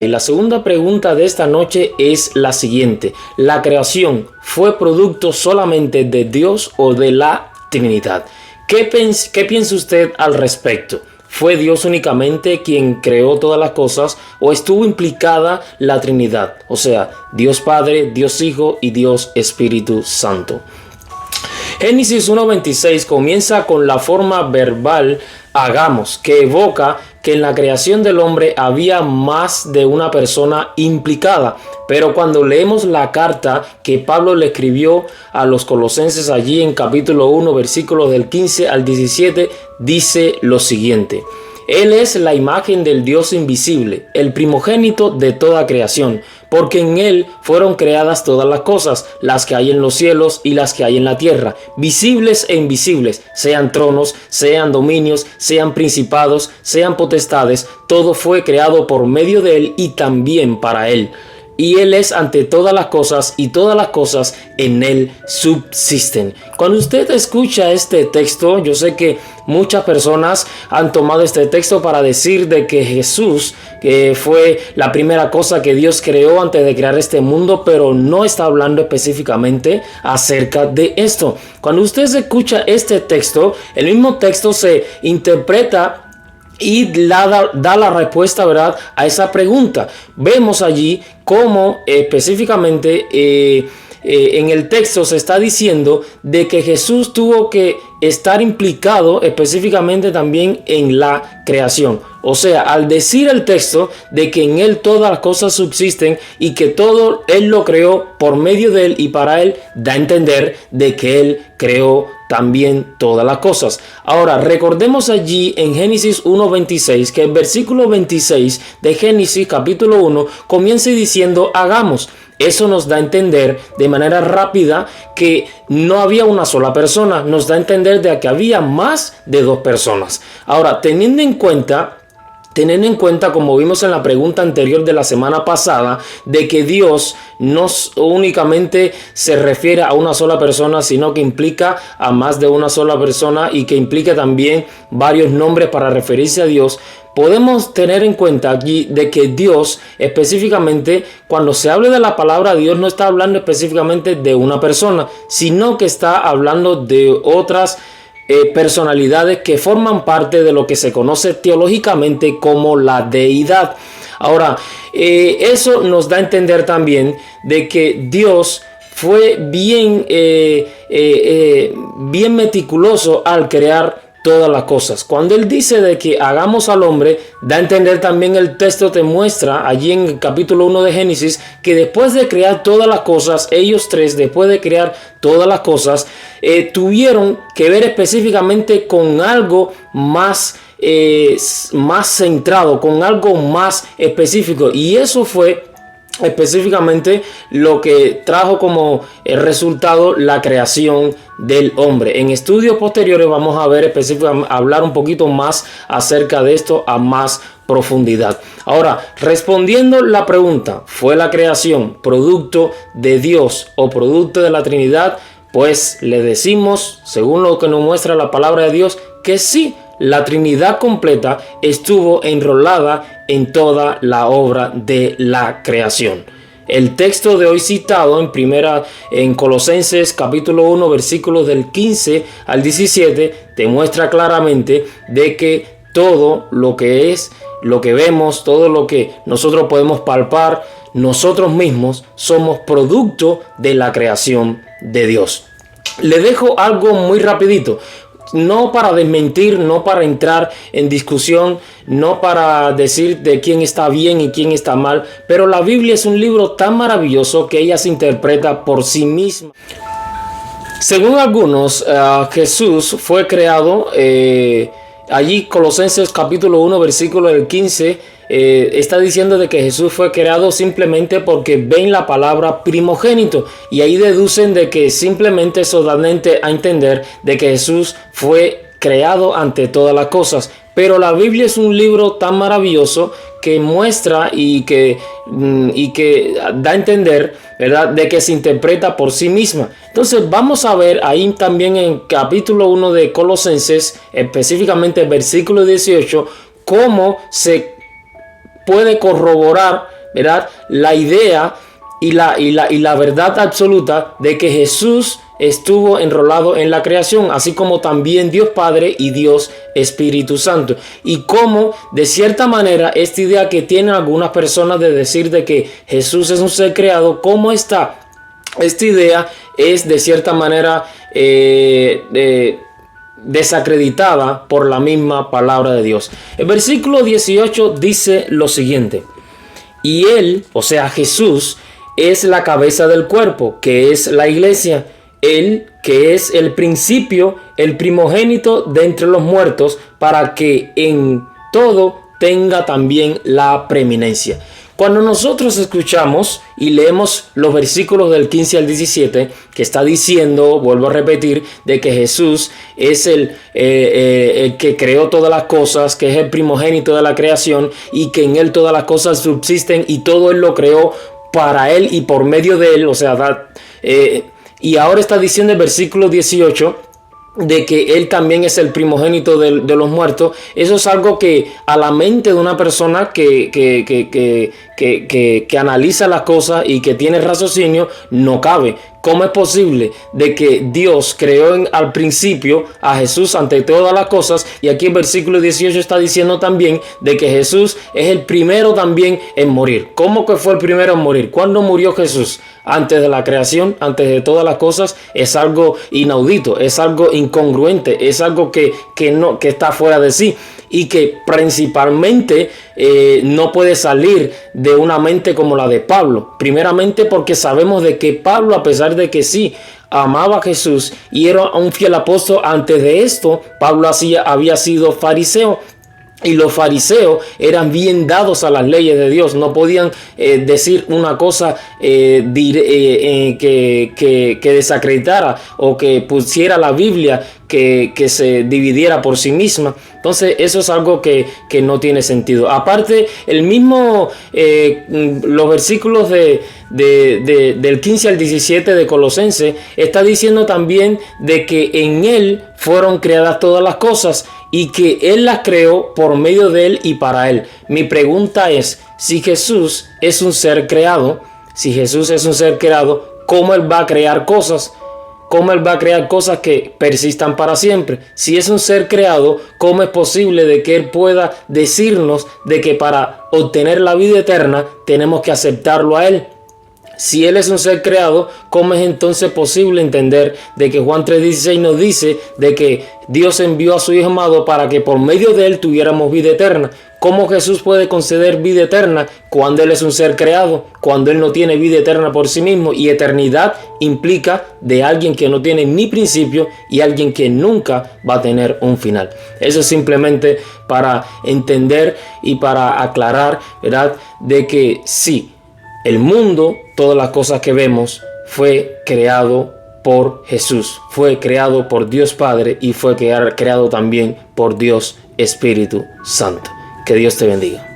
La segunda pregunta de esta noche es la siguiente. ¿La creación fue producto solamente de Dios o de la Trinidad? ¿Qué piensa usted al respecto? ¿Fue Dios únicamente quien creó todas las cosas o estuvo implicada la Trinidad? O sea, Dios Padre, Dios Hijo y Dios Espíritu Santo. Génesis 1:26 comienza con la forma verbal hagamos, que evoca que en la creación del hombre había más de una persona implicada. Pero cuando leemos la carta que Pablo le escribió a los colosenses allí en capítulo 1, versículos del 15 al 17, dice lo siguiente. Él es la imagen del Dios invisible, el primogénito de toda creación, porque en Él fueron creadas todas las cosas, las que hay en los cielos y las que hay en la tierra, visibles e invisibles, sean tronos, sean dominios, sean principados, sean potestades, todo fue creado por medio de Él y también para Él. Y Él es ante todas las cosas y todas las cosas en Él subsisten. Cuando usted escucha este texto, yo sé que muchas personas han tomado este texto para decir de que Jesús fue la primera cosa que Dios creó antes de crear este mundo, pero no está hablando específicamente acerca de esto. Cuando usted escucha este texto, el mismo texto se interpreta y da la respuesta, ¿verdad?, a esa pregunta. Vemos allí cómo específicamente en el texto se está diciendo de que Jesús tuvo que estar implicado específicamente también en la creación. O sea, al decir el texto de que en Él todas las cosas subsisten y que todo Él lo creó por medio de Él y para Él, da a entender de que Él creó también todas las cosas. Ahora, recordemos allí en Génesis 1:26 que el versículo 26 de Génesis capítulo 1 comienza diciendo hagamos. Eso nos da a entender de manera rápida que no había una sola persona. Nos da a entender de que había más de dos personas. Ahora, teniendo en cuenta, como vimos en la pregunta anterior de la semana pasada, de que Dios no únicamente se refiere a una sola persona, sino que implica a más de una sola persona y que implica también varios nombres para referirse a Dios, podemos tener en cuenta aquí de que Dios específicamente, cuando se habla de la palabra Dios, no está hablando específicamente de una persona, sino que está hablando de otras personalidades que forman parte de lo que se conoce teológicamente como la deidad. Ahora, eso nos da a entender también de que Dios fue bien meticuloso al crear todas las cosas. Cuando Él dice de que hagamos al hombre, da a entender también el texto te muestra allí en el capítulo 1 de Génesis que después de crear todas las cosas, ellos tres, después de crear todas las cosas, tuvieron que ver específicamente con algo más centrado, con algo más específico, y eso fue específicamente lo que trajo como resultado la creación del hombre. En estudios posteriores vamos a ver específicamente, hablar un poquito más acerca de esto a más profundidad. Ahora, respondiendo la pregunta, ¿fue la creación producto de Dios o producto de la Trinidad? Pues le decimos, según lo que nos muestra la palabra de Dios, que sí. La Trinidad completa estuvo enrolada en toda la obra de la creación. El texto de hoy citado en Colosenses capítulo 1 versículos del 15 al 17 te muestra claramente de que todo lo que es, lo que vemos, todo lo que nosotros podemos palpar, nosotros mismos somos producto de la creación de Dios. Le dejo algo muy rapidito. No para desmentir, no para entrar en discusión, no para decir de quién está bien y quién está mal, pero la Biblia es un libro tan maravilloso que ella se interpreta por sí misma. Según algunos, Jesús fue creado, allí Colosenses capítulo 1 versículo del 15, está diciendo de que Jesús fue creado simplemente porque ven la palabra primogénito, y ahí deducen de que simplemente eso da a entender de que Jesús fue creado ante todas las cosas. Pero la Biblia es un libro tan maravilloso que muestra y que da a entender, ¿verdad?, de que se interpreta por sí misma. Entonces vamos a ver ahí también en capítulo 1 de Colosenses, específicamente el versículo 18, cómo se puede corroborar ¿verdad?, la idea y la verdad absoluta de que Jesús estuvo enrolado en la creación, así como también Dios Padre y Dios Espíritu Santo. Y como de cierta manera esta idea que tienen algunas personas de decir de que Jesús es un ser creado, ¿cómo está? Esta idea es de cierta manera desacreditada por la misma palabra de Dios. El versículo 18 dice lo siguiente: y Él, o sea Jesús, es la cabeza del cuerpo, que es la iglesia. Él, que es el principio, el primogénito de entre los muertos, para que en todo tenga también la preeminencia. Cuando nosotros escuchamos y leemos los versículos del 15 al 17, que está diciendo, vuelvo a repetir, de que Jesús es el que creó todas las cosas, que es el primogénito de la creación y que en Él todas las cosas subsisten y todo Él lo creó para Él y por medio de Él, o sea, y ahora está diciendo el versículo 18 de que Él también es el primogénito de los muertos. Eso es algo que a la mente de una persona que analiza las cosas y que tiene raciocinio no cabe. ¿Cómo es posible de que Dios creó al principio a Jesús ante todas las cosas? Y aquí el versículo 18 está diciendo también de que Jesús es el primero también en morir. ¿Cómo que fue el primero en morir? ¿Cuándo murió Jesús? Antes de la creación, antes de todas las cosas. Es algo inaudito, es algo incongruente, es algo que está fuera de sí y que principalmente no puede salir de una mente como la de Pablo. Primeramente porque sabemos de que Pablo, a pesar de que sí amaba a Jesús y era un fiel apóstol, antes de esto Pablo había sido fariseo. Y los fariseos eran bien dados a las leyes de Dios. No podían decir una cosa que desacreditara o que pusiera la Biblia que se dividiera por sí misma. Entonces eso es algo que no tiene sentido. Aparte, el mismo los versículos del 15 al 17 de Colosenses está diciendo también de que en Él fueron creadas todas las cosas y que Él las creó por medio de Él y para Él. Mi pregunta es, si Jesús es un ser creado, ¿cómo Él va a crear cosas? ¿Cómo Él va a crear cosas que persistan para siempre? Si es un ser creado, ¿cómo es posible de que Él pueda decirnos de que para obtener la vida eterna tenemos que aceptarlo a Él? Si Él es un ser creado, ¿cómo es entonces posible entender de que Juan 3:16 nos dice de que Dios envió a su Hijo amado para que por medio de Él tuviéramos vida eterna? ¿Cómo Jesús puede conceder vida eterna cuando Él es un ser creado? Cuando Él no tiene vida eterna por sí mismo. Y eternidad implica de alguien que no tiene ni principio y alguien que nunca va a tener un final. Eso es simplemente para entender y para aclarar, ¿verdad?, de que sí, el mundo, todas las cosas que vemos, fue creado por Jesús, fue creado por Dios Padre y fue creado también por Dios Espíritu Santo. Que Dios te bendiga.